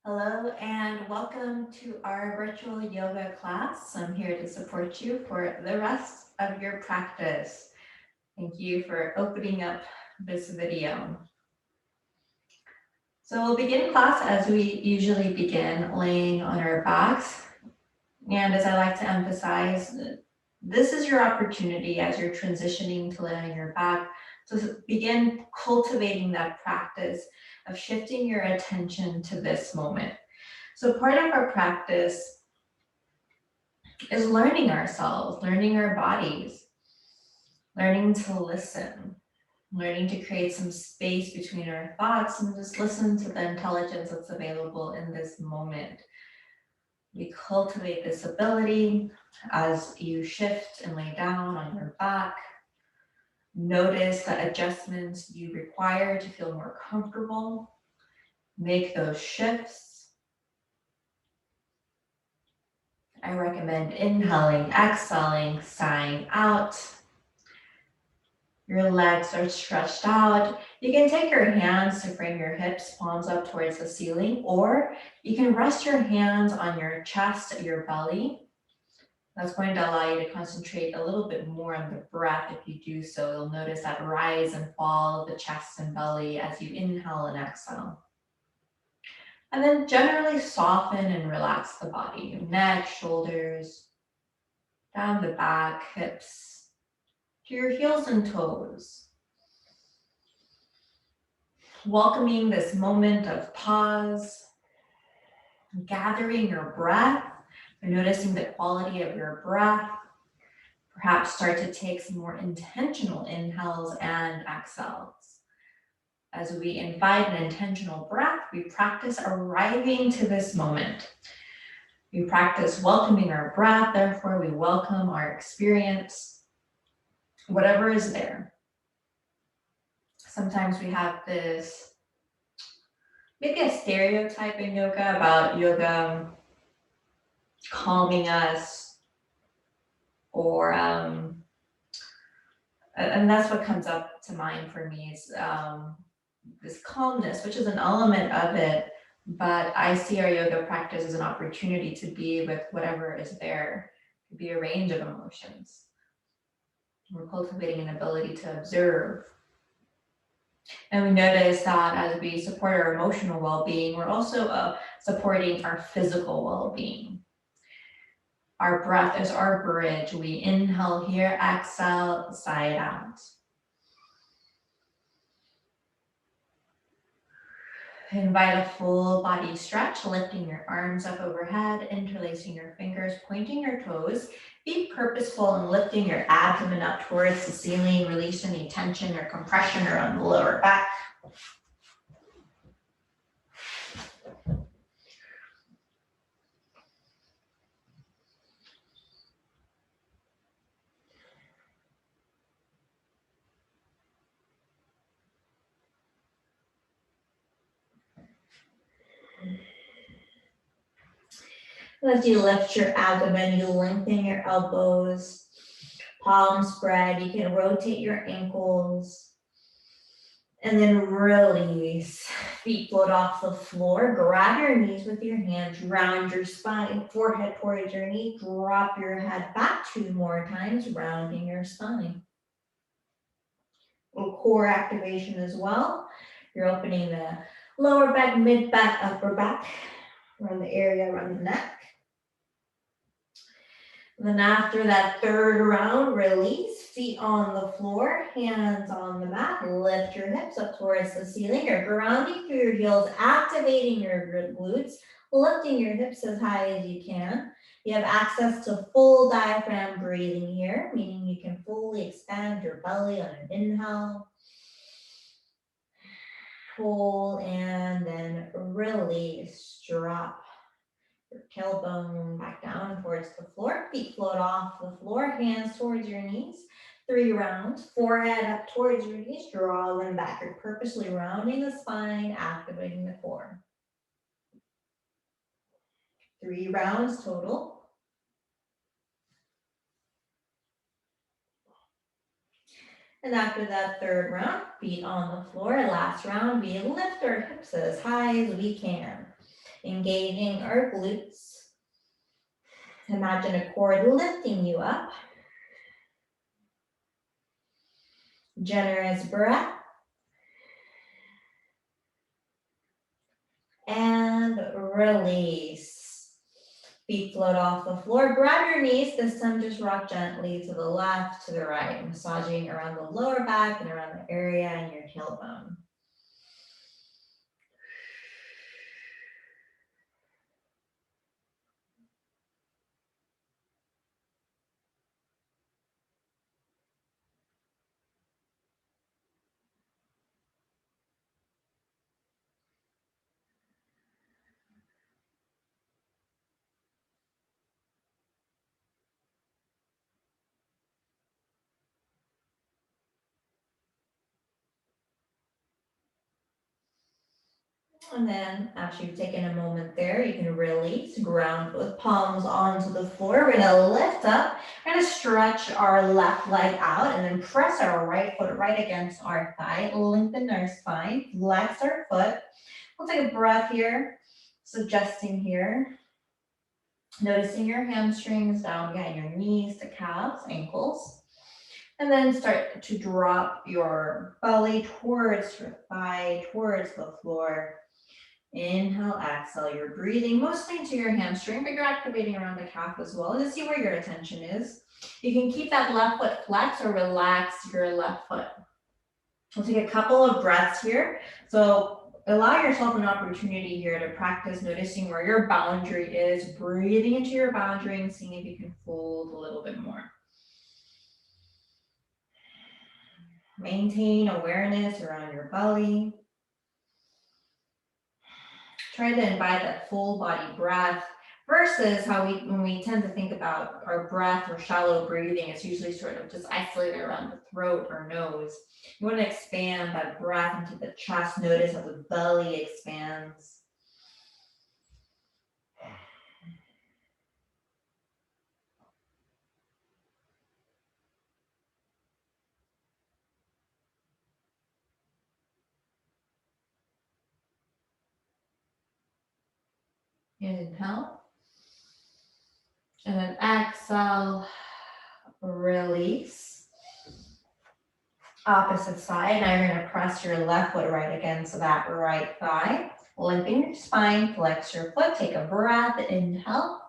Hello and welcome to our virtual yoga class. I'm here to support you for the rest of your practice. Thank you for opening up this video. So we'll begin class as we usually begin, laying on our backs. And as I like to emphasize, this is your opportunity as you're transitioning to lay on your back to begin cultivating that practice of shifting your attention to this moment. So part of our practice is learning ourselves, learning our bodies, learning to listen, learning to create some space between our thoughts and just listen to the intelligence that's available in this moment. We cultivate this ability as you shift and lay down on your back. Notice the adjustments you require to feel more comfortable. Make those shifts. I recommend inhaling, exhaling, sighing out. Your legs are stretched out. You can take your hands to frame your hips, palms up towards the ceiling, or you can rest your hands on your chest, your belly. That's going to allow you to concentrate a little bit more on the breath. If you do so, you'll notice that rise and fall of the chest and belly as you inhale and exhale. And then generally soften and relax the body, your neck, shoulders, down the back, hips, to your heels and toes. Welcoming this moment of pause, gathering your breath, noticing the quality of your breath. Perhaps start to take some more intentional inhales and exhales. As we invite an intentional breath, we practice arriving to this moment. We practice welcoming our breath, therefore we welcome our experience, whatever is there. Sometimes we have this, maybe a stereotype in yoga about yoga calming us, or and that's what comes up to mind for me is this calmness, which is an element of it, but I see our yoga practice as an opportunity to be with whatever is there. It could be a range of emotions. We're cultivating an ability to observe. And we notice that as we support our emotional well-being, we're also supporting our physical well-being. Our breath is our bridge. We inhale here, exhale, sigh it out. Invite a full body stretch, lifting your arms up overhead, interlacing your fingers, pointing your toes. Be purposeful in lifting your abdomen up towards the ceiling. Release any tension or compression around the lower back. As you lift your abdomen, you lengthen your elbows, palms spread. You can rotate your ankles. And then release. Feet float off the floor. Grab your knees with your hands. Round your spine. Forehead towards your knee. Drop your head back 2 more times, rounding your spine. A little core activation as well. You're opening the lower back, mid back, upper back. Around the area around the neck. And then after that third round, release, feet on the floor, hands on the mat, lift your hips up towards the ceiling. You're grounding through your heels, activating your glutes, lifting your hips as high as you can. You have access to full diaphragm breathing here, meaning you can fully expand your belly on an inhale. Hold and then release, drop. Your tailbone back down towards the floor. Feet float off the floor. Hands towards your knees. 3 rounds. Forehead up towards your knees. Draw them back. You're purposely rounding the spine, activating the core. 3 rounds total. And after that third round, feet on the floor. Last round, we lift our hips as high as we can. Engaging our glutes. Imagine a cord lifting you up. Generous breath. And release. Feet float off the floor. Grab your knees. This time just rock gently to the left, to the right, massaging around the lower back and around the area in your tailbone. And then after you've taken a moment there, you can release, ground both palms onto the floor. We're gonna lift up, we're gonna stretch our left leg out and then press our right foot right against our thigh, lengthen our spine, flex our foot. We'll take a breath here, suggesting here, noticing your hamstrings down behind your knees, the calves, ankles. And then start to drop your belly towards your thigh, towards the floor. Inhale, exhale. You're breathing mostly into your hamstring, but you're activating around the calf as well. Just see where your attention is. You can keep that left foot flexed or relax your left foot. We'll take a couple of breaths here. So allow yourself an opportunity here to practice noticing where your boundary is, breathing into your boundary and seeing if you can fold a little bit more. Maintain awareness around your belly. Try to invite that full body breath versus how when we tend to think about our breath or shallow breathing, it's usually sort of just isolated around the throat or nose. You want to expand that breath into the chest. Notice how the belly expands. Inhale. And then exhale, release. Opposite side. Now you're going to press your left foot right against that right thigh. Lengthen your spine, flex your foot. Take a breath. Inhale.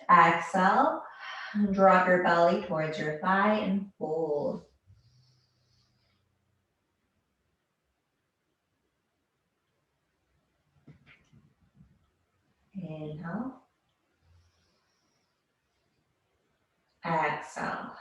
Exhale. Drop your belly towards your thigh and fold. Inhale. Exhale.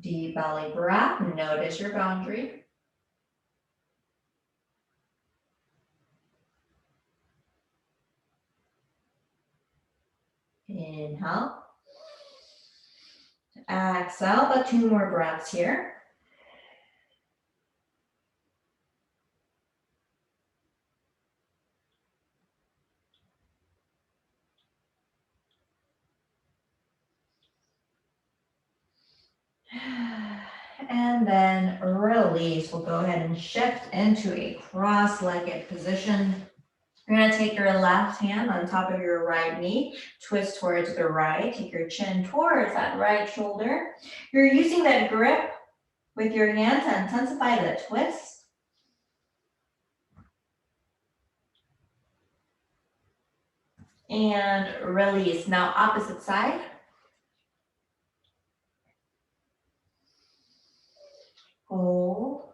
Deep belly breath. Notice your boundary. Inhale. Exhale. About 2 more breaths here. And then release. We'll go ahead and shift into a cross-legged position. You're going to take your left hand on top of your right knee, twist towards the right, take your chin towards that right shoulder. You're using that grip with your hand to intensify the twist. And release. Now opposite side. Hold.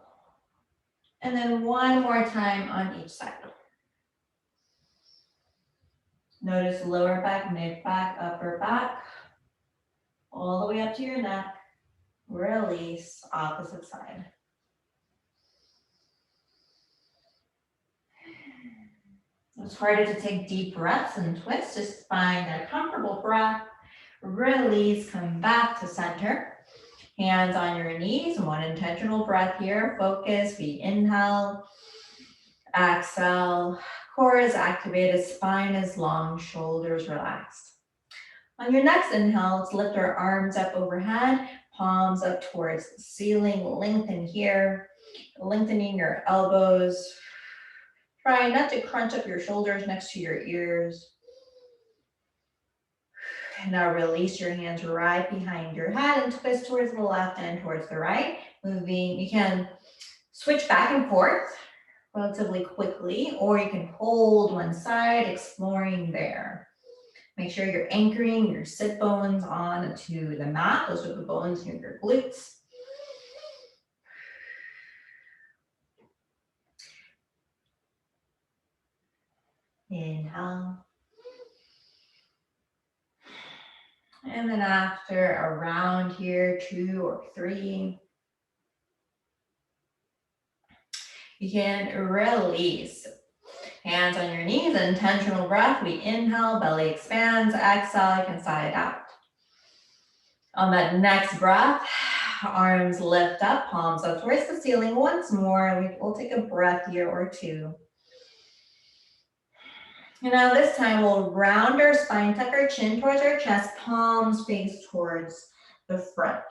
And then one more time on each side. Notice lower back, mid back, upper back, all the way up to your neck. Release, opposite side. It's harder to take deep breaths and twists. Just find a comfortable breath. Release, come back to center. Hands on your knees, one intentional breath here. Focus, we inhale. Exhale, core is activated, spine is long, shoulders relaxed. On your next inhale, let's lift our arms up overhead, palms up towards the ceiling, lengthen here, lengthening your elbows. Try not to crunch up your shoulders next to your ears. Now release your hands right behind your head and twist towards the left and towards the right. Moving, you can switch back and forth relatively quickly, or you can hold one side, exploring there. Make sure you're anchoring your sit bones onto the mat. Those are the bones near your glutes. Inhale. And then after a round here, 2 or 3, you can release. Hands on your knees, intentional breath. We inhale, belly expands, exhale, you can sigh it out. On that next breath, arms lift up, palms up towards the ceiling once more. We'll take a breath here or two. And now this time we'll round our spine, tuck our chin towards our chest, palms face towards the front.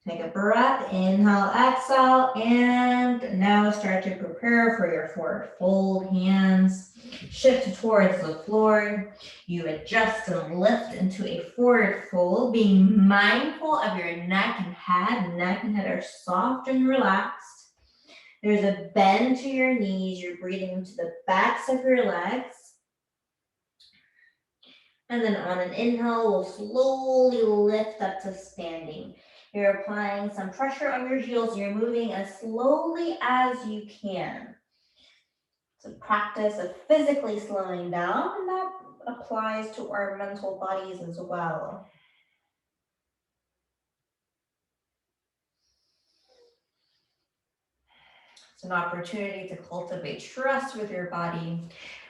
Take a breath, inhale, exhale, and now start to prepare for your forward fold. Hands shift towards the floor. You adjust and lift into a forward fold, being mindful of your neck and head. Neck and head are soft and relaxed. There's a bend to your knees. You're breathing into the backs of your legs. And then on an inhale, we'll slowly lift up to standing. You're applying some pressure on your heels. You're moving as slowly as you can. It's a practice of physically slowing down, and that applies to our mental bodies as well. It's an opportunity to cultivate trust with your body.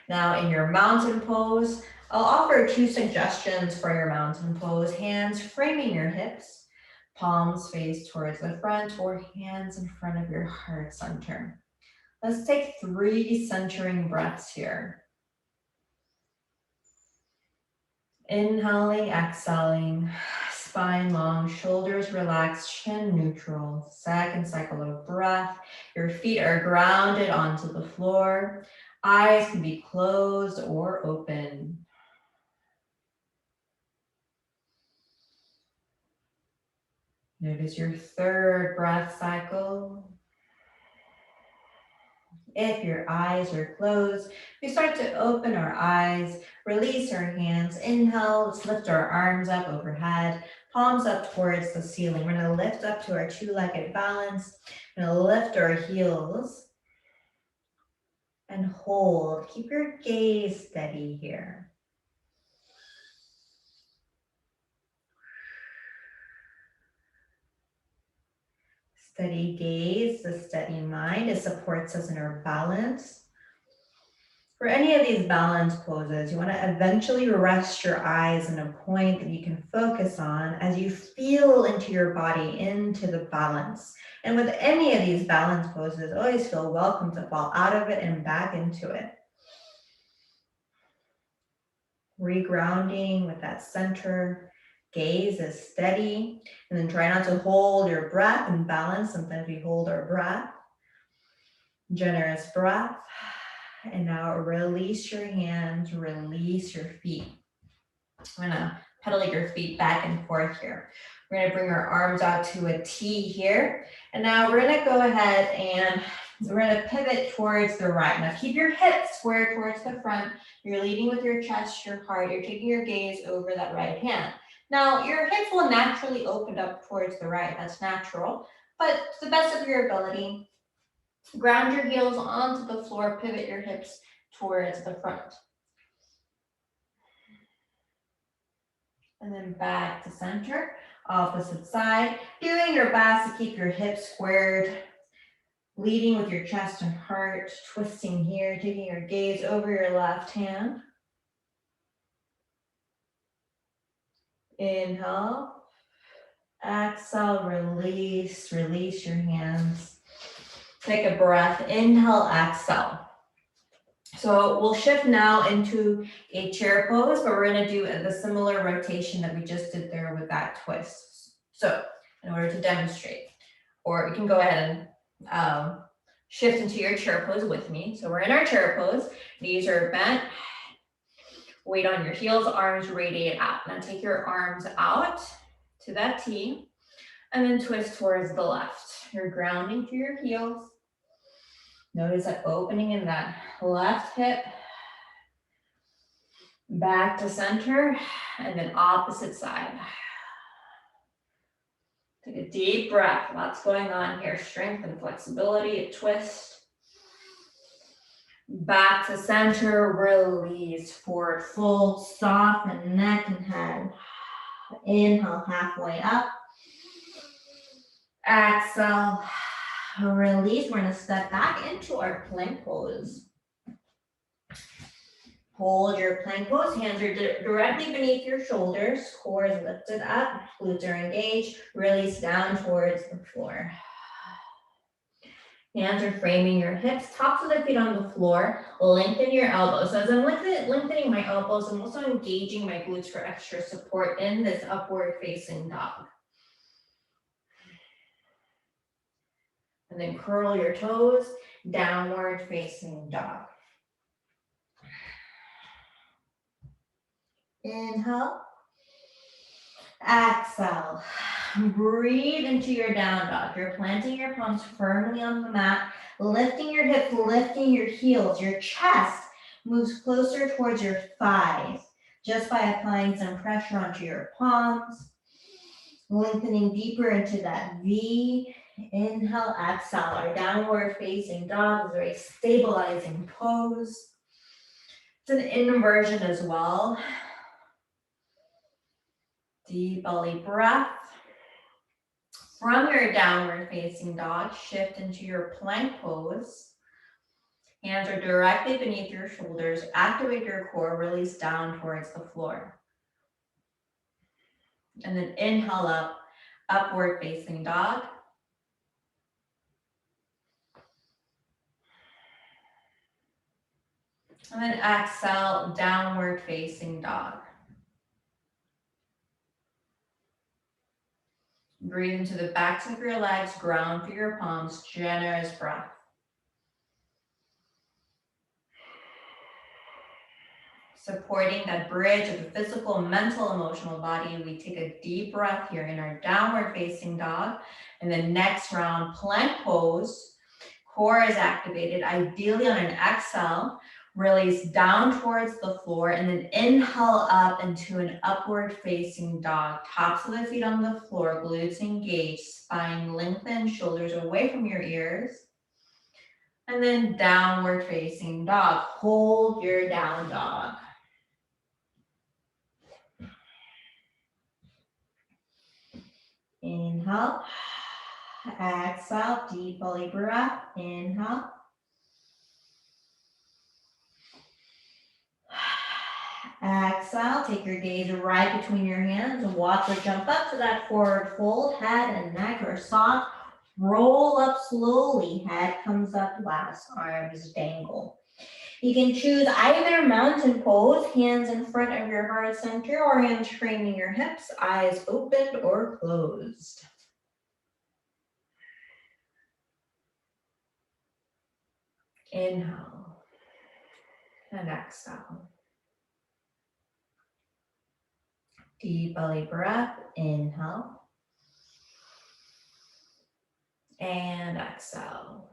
Now in your mountain pose, I'll offer 2 suggestions for your mountain pose. Hands framing your hips, palms face towards the front, or hands in front of your heart center. Let's take 3 centering breaths here. Inhaling, exhaling, spine long, shoulders relaxed, chin neutral. Second cycle of breath. Your feet are grounded onto the floor. Eyes can be closed or open. Notice your third breath cycle. If your eyes are closed, we start to open our eyes, release our hands. Inhale, let's lift our arms up overhead, palms up towards the ceiling. We're gonna lift up to our 2-legged balance. We're gonna lift our heels and hold. Keep your gaze steady here. Steady gaze, the steady mind, it supports us in our balance. For any of these balance poses, you want to eventually rest your eyes in a point that you can focus on as you feel into your body, into the balance. And with any of these balance poses, always feel welcome to fall out of it and back into it. Regrounding with that center. Gaze is steady, and then try not to hold your breath and balance. Sometimes we hold our breath. Generous breath. And now release your hands, release your feet. I'm gonna pedal your feet back and forth here. We're gonna bring our arms out to a T here. And now we're gonna go ahead and we're gonna pivot towards the right. Now keep your hips square towards the front. You're leading with your chest, your heart. You're taking your gaze over that right hand. Now your hips will naturally open up towards the right. That's natural, but to the best of your ability, ground your heels onto the floor, pivot your hips towards the front. And then back to center, opposite side. Doing your best to keep your hips squared, leading with your chest and heart, twisting here, taking your gaze over your left hand. Inhale, Exhale, release your hands. Take a breath, inhale, exhale. So we'll shift now into a chair pose, but we're gonna do the similar rotation that we just did there with that twist. So in order to demonstrate, or you can go ahead and shift into your chair pose with me. So we're in our chair pose, knees are bent, weight on your heels, arms radiate out. Now take your arms out to that T, and then twist towards the left. You're grounding through your heels. Notice that opening in that left hip. Back to center, and then opposite side. Take a deep breath. Lots going on here. Strength and flexibility, a twist. Back to center, release. Forward fold, soften neck and head. Inhale, halfway up. Exhale, release. We're gonna step back into our plank pose. Hold your plank pose, hands are directly beneath your shoulders, core is lifted up, glutes are engaged, release down towards the floor. Hands are framing your hips, tops of the feet on the floor, lengthen your elbows. So as I'm lengthening my elbows, I'm also engaging my glutes for extra support in this upward facing dog. And then curl your toes, downward facing dog. Inhale. Exhale. Breathe into your down dog. You're planting your palms firmly on the mat, lifting your hips, lifting your heels. Your chest moves closer towards your thighs just by applying some pressure onto your palms. Lengthening deeper into that V. Inhale, exhale. Our downward facing dog is a very stabilizing pose. It's an inversion as well. Deep belly breath. From your downward facing dog, shift into your plank pose. Hands are directly beneath your shoulders. Activate your core, release down towards the floor. And then inhale up, upward facing dog. And then exhale, downward facing dog. Breathe into the backs of your legs, ground through your palms, generous breath. Supporting that bridge of the physical, mental, emotional body, we take a deep breath here in our downward facing dog. And then next round, plank pose. Core is activated, ideally on an exhale. Release down towards the floor and then inhale up into an upward facing dog. Tops of the feet on the floor, glutes engaged, spine lengthened, shoulders away from your ears. And then downward facing dog. Hold your down dog. Inhale. Exhale, deep belly breath. Inhale. Exhale, take your gaze right between your hands. Watch or jump up to that forward fold. Head and neck are soft. Roll up slowly. Head comes up last. Arms dangle. You can choose either mountain pose, hands in front of your heart center, or hands framing your hips, eyes opened or closed. Inhale and exhale. Deep belly breath, inhale. And exhale.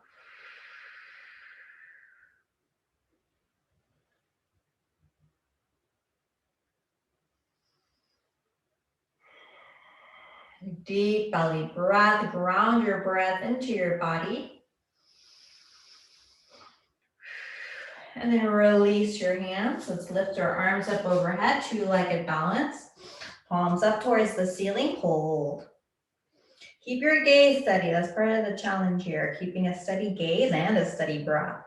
Deep belly breath, ground your breath into your body. And then release your hands. Let's lift our arms up overhead, two-legged balance. Palms up towards the ceiling, hold. Keep your gaze steady, that's part of the challenge here. Keeping a steady gaze and a steady breath.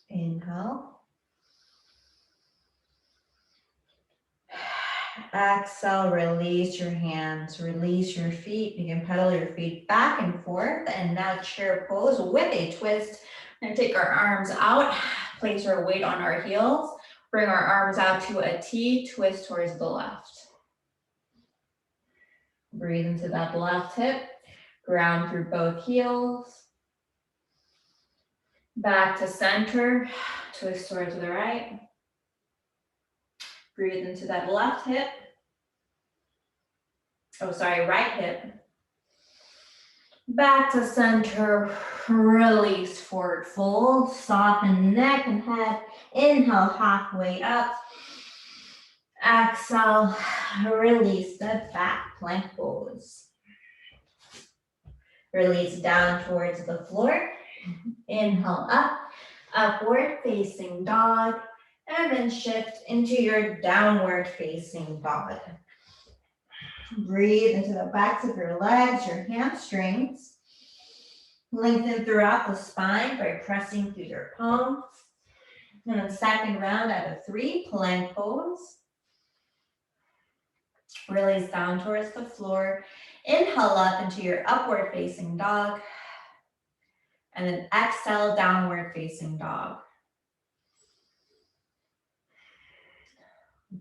Inhale. Exhale, release your hands, release your feet. You can pedal your feet back and forth. And now chair pose with a twist. And take our arms out, place our weight on our heels. Bring our arms out to a T, twist towards the left. Breathe into that left hip. Ground through both heels. Back to center, twist towards the right. Breathe into that left hip. Right hip. Back to center, release forward fold, soften neck and head. Inhale, halfway up. Exhale, release the back plank pose. Release down towards the floor. Inhale up, upward facing dog, and then shift into your downward facing dog. Breathe into the backs of your legs, your hamstrings. Lengthen throughout the spine by pressing through your palms. And then second round out of 3, plank pose. Release down towards the floor. Inhale up into your upward facing dog. And then exhale, downward facing dog.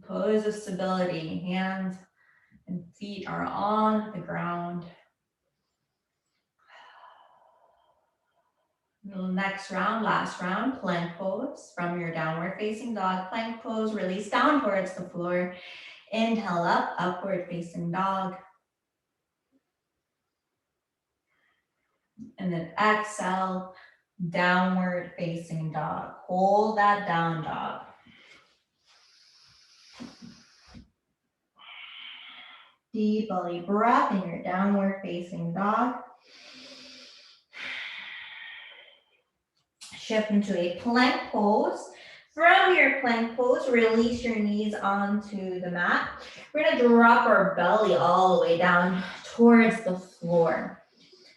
Pose of stability. Hands and feet are on the ground. Next round, last round, plank pose from your downward facing dog. Plank pose, release down towards the floor. Inhale up, upward facing dog. And then exhale, downward facing dog. Hold that down dog. Deep belly breath in your downward facing dog. Shift into a plank pose. From your plank pose, release your knees onto the mat. We're gonna drop our belly all the way down towards the floor.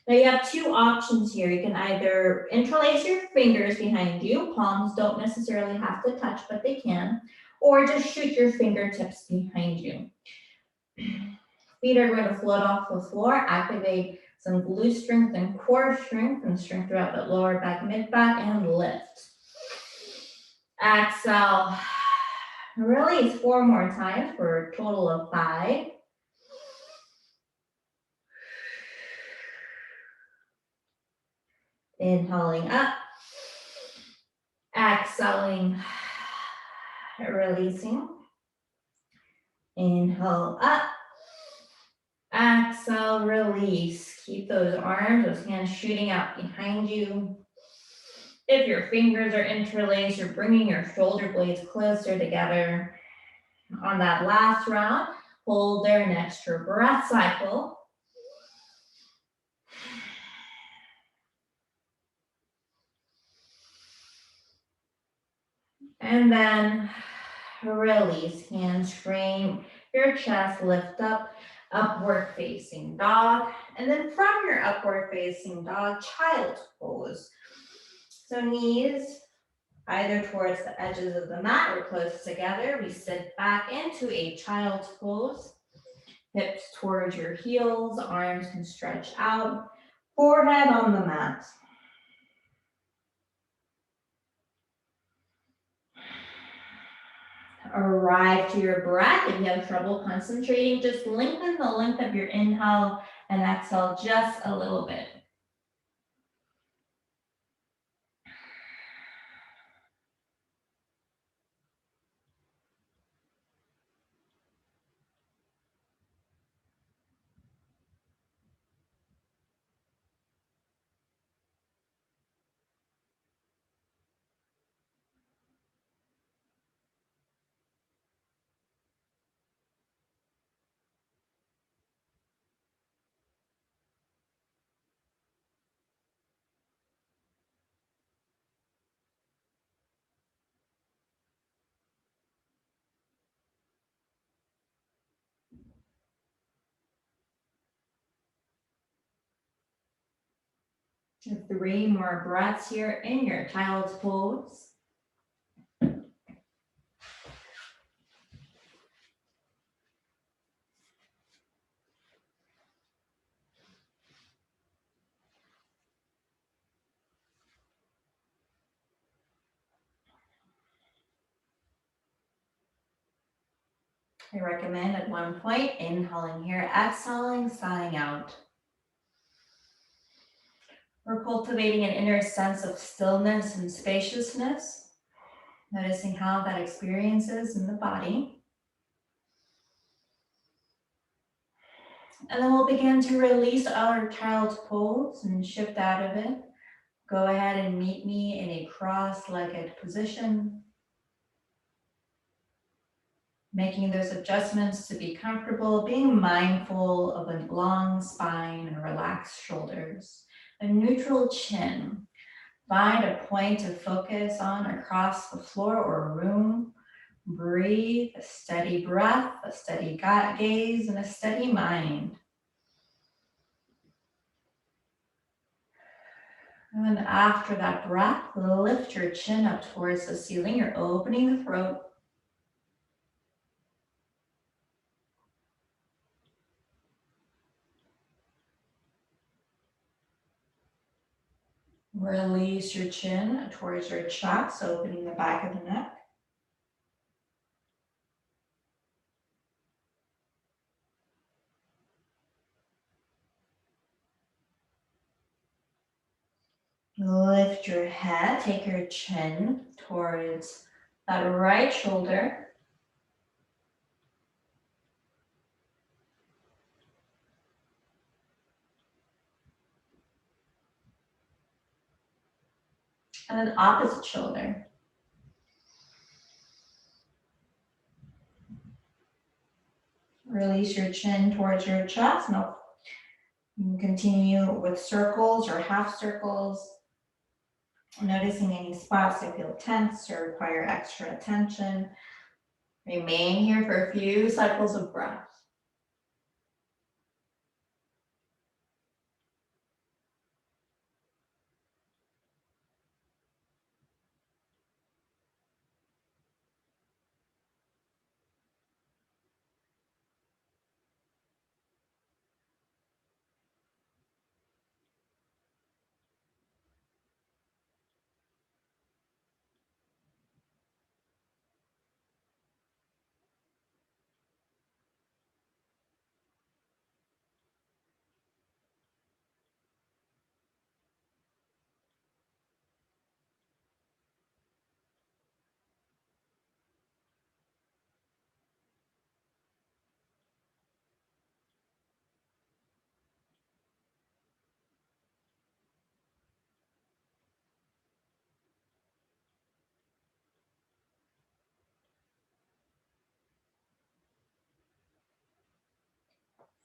Now you have 2 options here. You can either interlace your fingers behind you. Palms don't necessarily have to touch, but they can. Or just shoot your fingertips behind you. Feet are going to float off the floor. Activate some glute strength and core strength and strength throughout the lower back, mid back, and lift. Exhale. Release 4 more times for a total of 5. Inhaling up. Exhaling. Releasing. Inhale up. Exhale, release. Keep those arms, those hands shooting out behind you. If your fingers are interlaced, you're bringing your shoulder blades closer together. On that last round, hold there an extra breath cycle. And then release, hands frame your chest, lift up, upward facing dog. And then from your upward facing dog, child's pose. So knees either towards the edges of the mat or close together. We sit back into a child's pose. Hips towards your heels, arms can stretch out, forehead on the mat. Arrive to your breath. If you have trouble concentrating, just lengthen the length of your inhale and exhale just a little bit. And 3 more breaths here in your child's pose. I recommend at one point, inhaling here, exhaling, sighing out. We're cultivating an inner sense of stillness and spaciousness, noticing how that experiences in the body. And then we'll begin to release our child's pose and shift out of it. Go ahead and meet me in a cross-legged position, making those adjustments to be comfortable, being mindful of a long spine and relaxed shoulders, a neutral chin. Find a point to focus on across the floor or room. Breathe, a steady breath, a steady gaze, and a steady mind. And then after that breath, lift your chin up towards the ceiling. You're opening the throat. Release your chin towards your chest, opening the back of the neck. Lift your head, take your chin towards that right shoulder. And then opposite shoulder. Release your chin towards your chest. Now you can continue with circles or half circles. Noticing any spots that feel tense or require extra attention. Remain here for a few cycles of breath.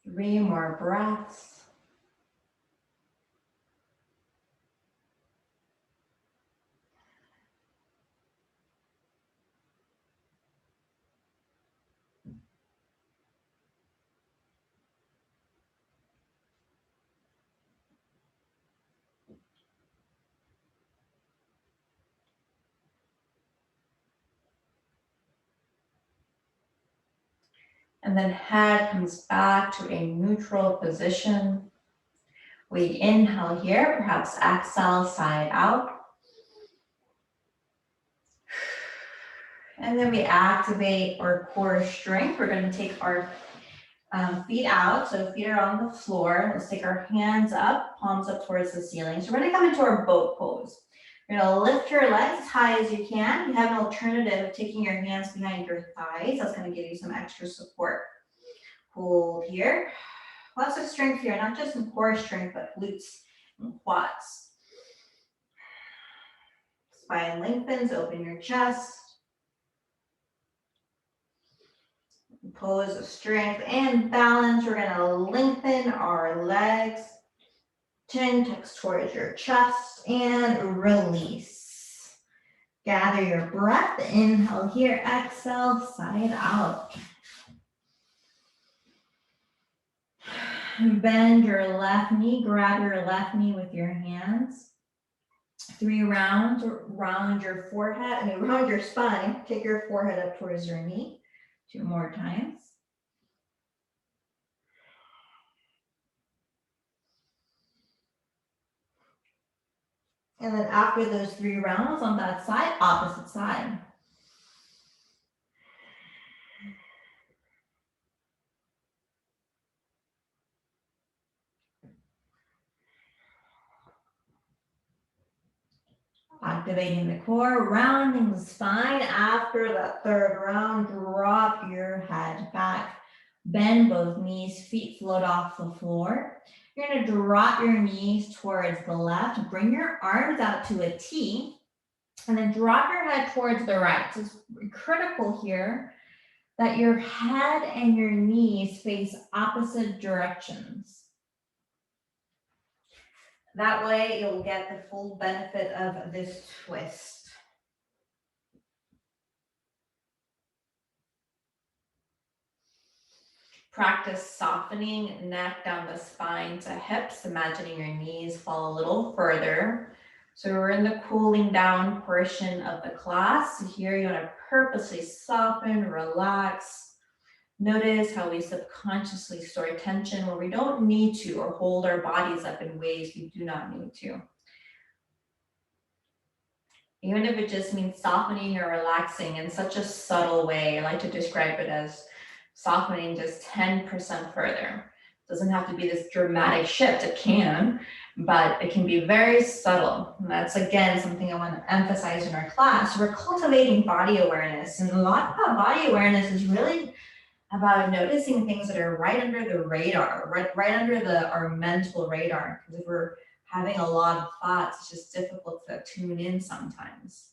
Three more breaths. And then head comes back to a neutral position. We inhale here, perhaps exhale, side out. And then we activate our core strength. We're going to take our feet out. So feet are on the floor. Let's take our hands up, palms up towards the ceiling. So we're going to come into our boat pose. You're going to lift your legs as high as you can. You have an alternative of taking your hands behind your thighs. That's going to give you some extra support. Hold here. Lots of strength here, not just in core strength, but glutes and quads. Spine lengthens, open your chest. Pose of strength and balance. We're going to lengthen our legs. Chin tucks towards your chest and release. Gather your breath. Inhale here, exhale, side out. Bend your left knee, grab your left knee with your hands. 3 rounds around your forehead, around your spine. Take your forehead up towards your knee. 2 more times. And then after those 3 rounds on that side, opposite side. Activating the core, rounding the spine. After that third round, drop your head back. Bend both knees, feet float off the floor. You're gonna drop your knees towards the left, bring your arms out to a T, and then drop your head towards the right. So it's critical here that your head and your knees face opposite directions. That way you'll get the full benefit of this twist. Practice softening neck down the spine to hips, imagining your knees fall a little further. So we're in the cooling down portion of the class. So here you want to purposely soften, relax. Notice how we subconsciously store tension where we don't need to, or hold our bodies up in ways we do not need to. Even if it just means softening or relaxing in such a subtle way, I like to describe it as softening just 10% further. It doesn't have to be this dramatic shift, it can, but it can be very subtle. And that's, again, something I want to emphasize in our class. We're cultivating body awareness, and a lot of body awareness is really about noticing things that are right under the radar, right under our mental radar. Because if we're having a lot of thoughts, it's just difficult to tune in sometimes.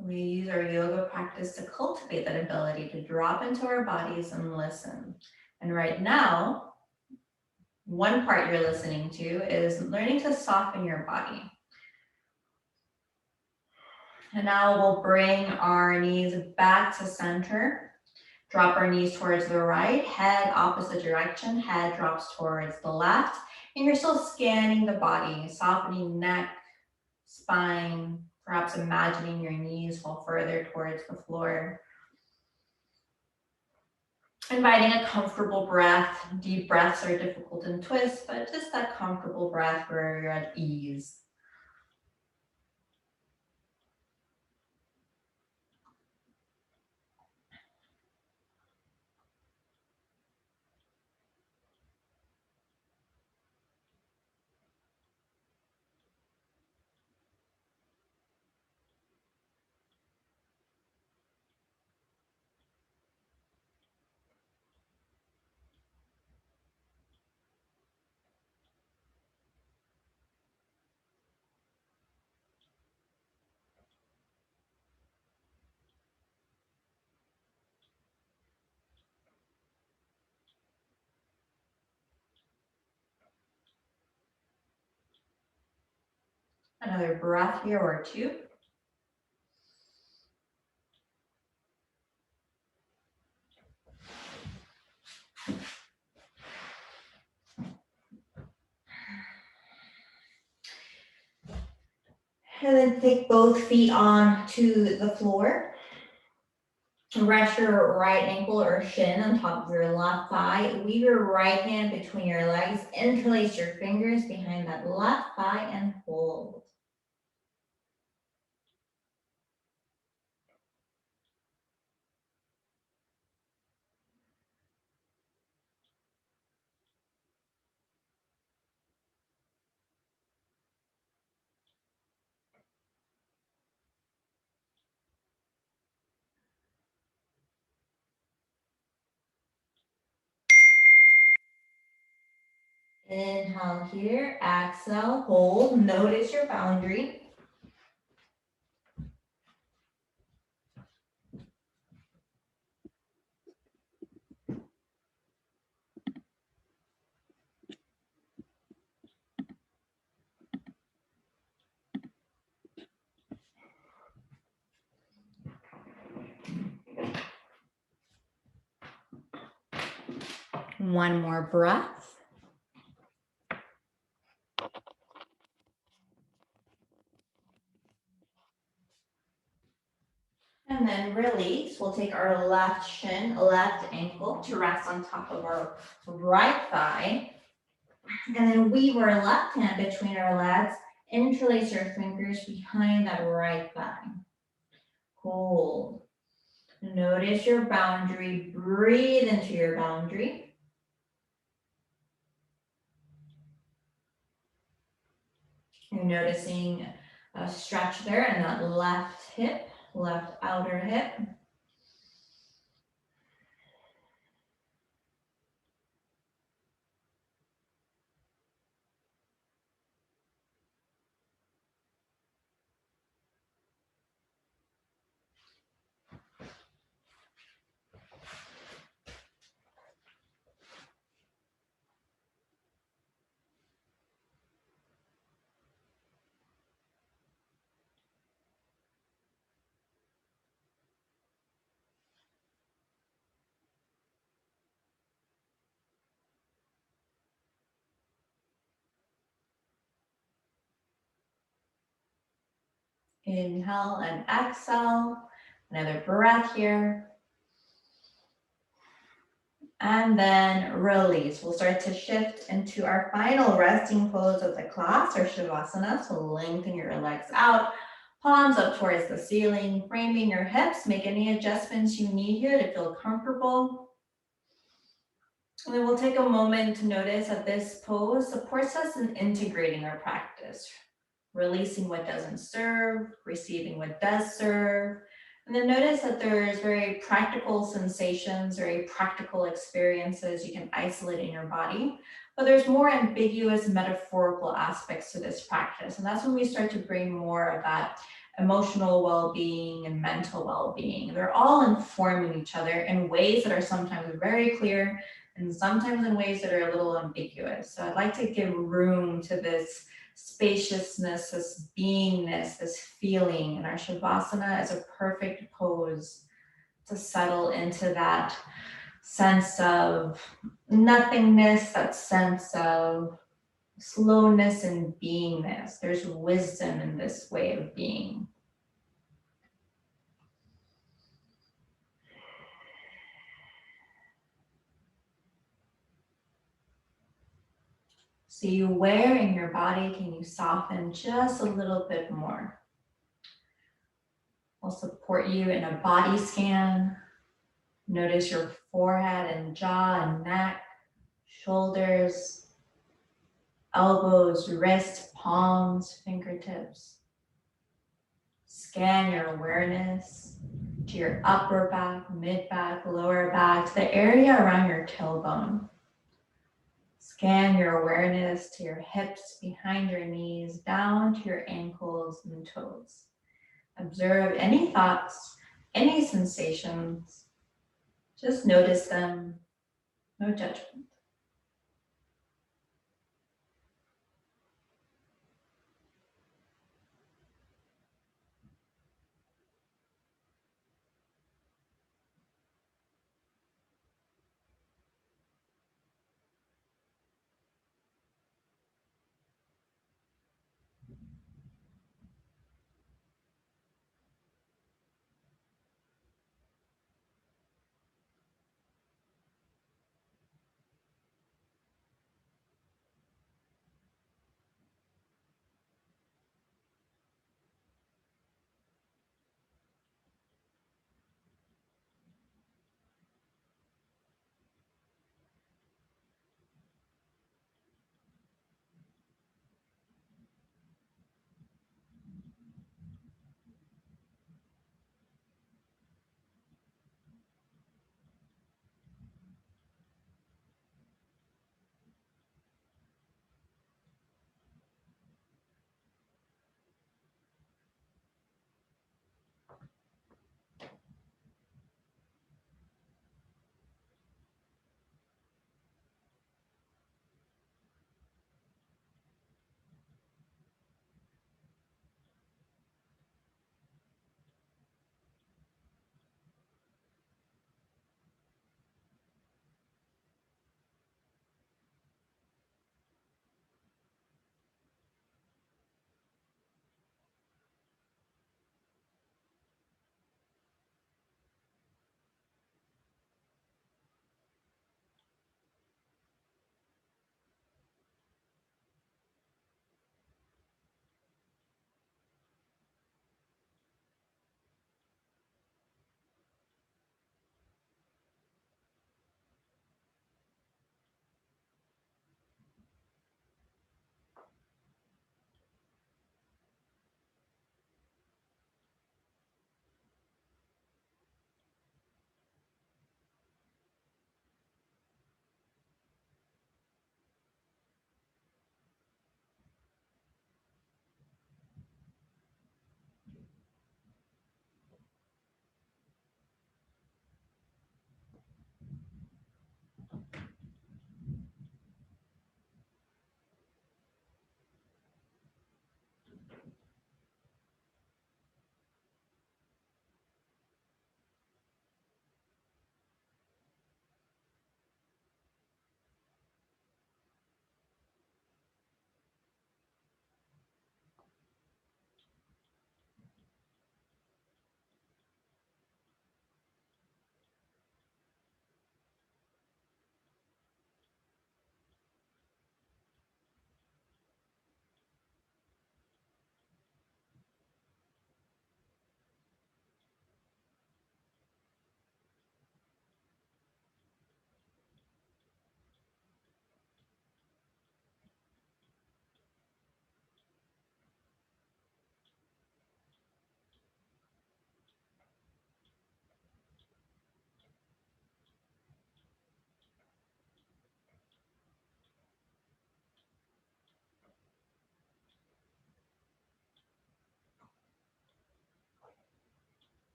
We use our yoga practice to cultivate that ability to drop into our bodies and listen. And right now, one part you're listening to is learning to soften your body. And now we'll bring our knees back to center. Drop our knees towards the right, head opposite direction, head drops towards the left. And you're still scanning the body, softening neck, spine, perhaps imagining your knees fall further towards the floor. Inviting a comfortable breath. Deep breaths are difficult in twists, but just that comfortable breath where you're at ease. Another breath here or two. And then take both feet onto the floor. Rest your right ankle or shin on top of your left thigh. Weave your right hand between your legs. Interlace your fingers behind that left thigh and hold. Inhale here, exhale, hold. Notice your boundary. One more breath. And then release. We'll take our left shin, left ankle to rest on top of our right thigh. And then weave our left hand between our legs. Interlace your fingers behind that right thigh. Hold. Notice your boundary. Breathe into your boundary. You're noticing a stretch there in that left hip, left outer hip. Inhale and exhale. Another breath here. And then release. We'll start to shift into our final resting pose of the class, or Shavasana. So lengthen your legs out, palms up towards the ceiling, framing your hips. Make any adjustments you need here to feel comfortable. And then we'll take a moment to notice that this pose supports us in integrating our practice, releasing what doesn't serve, receiving what does serve. And then notice that there's very practical sensations, very practical experiences you can isolate in your body, but there's more ambiguous metaphorical aspects to this practice. And that's when we start to bring more of that emotional well-being and mental well-being. They're all informing each other in ways that are sometimes very clear and sometimes in ways that are a little ambiguous. So I'd like to give room to this spaciousness, this beingness, this feeling. And our Shavasana is a perfect pose to settle into that sense of nothingness, that sense of slowness and beingness. There's wisdom in this way of being. See where in your body can you soften just a little bit more. I'll support you in a body scan. Notice your forehead and jaw and neck, shoulders, elbows, wrists, palms, fingertips. Scan your awareness to your upper back, mid back, lower back, to the area around your tailbone. Scan your awareness to your hips, behind your knees, down to your ankles and toes. Observe any thoughts, any sensations. Just notice them, no judgment.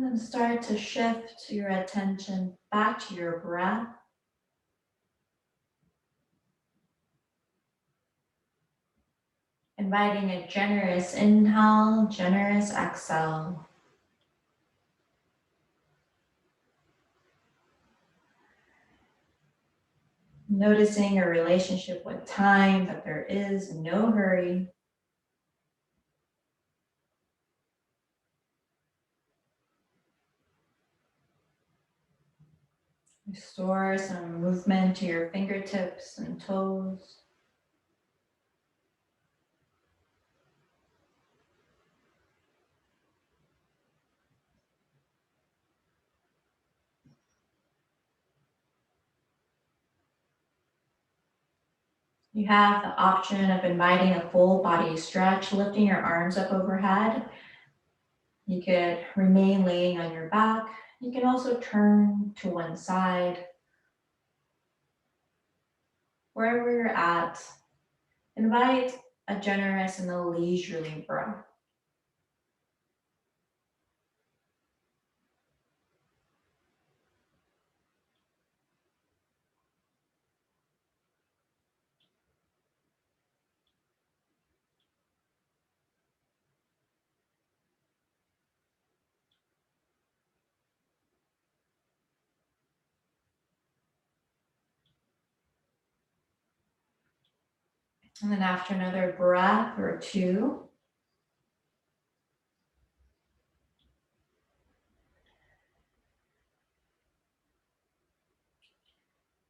And then start to shift your attention back to your breath. Inviting a generous inhale, generous exhale. Noticing a relationship with time, that there is no hurry. Restore some movement to your fingertips and toes. You have the option of inviting a full body stretch, lifting your arms up overhead. You could remain laying on your back. You can also turn to one side. Wherever you're at, invite a generous and a leisurely breath. And then after another breath or two,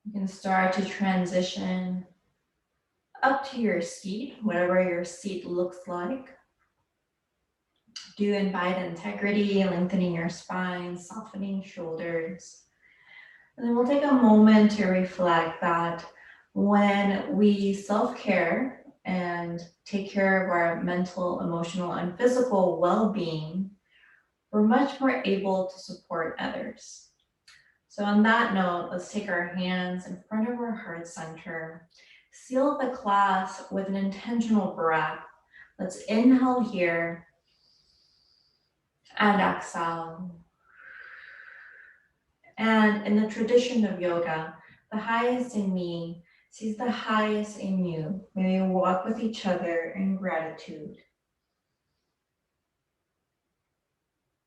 you can start to transition up to your seat, whatever your seat looks like. Do invite integrity, lengthening your spine, softening shoulders. And then we'll take a moment to reflect that when we self-care and take care of our mental, emotional, and physical well-being, we're much more able to support others. So on that note, let's take our hands in front of our heart center. Seal the class with an intentional breath. Let's inhale here and exhale. And in the tradition of yoga, the highest in me sees the highest in you. May we walk with each other in gratitude.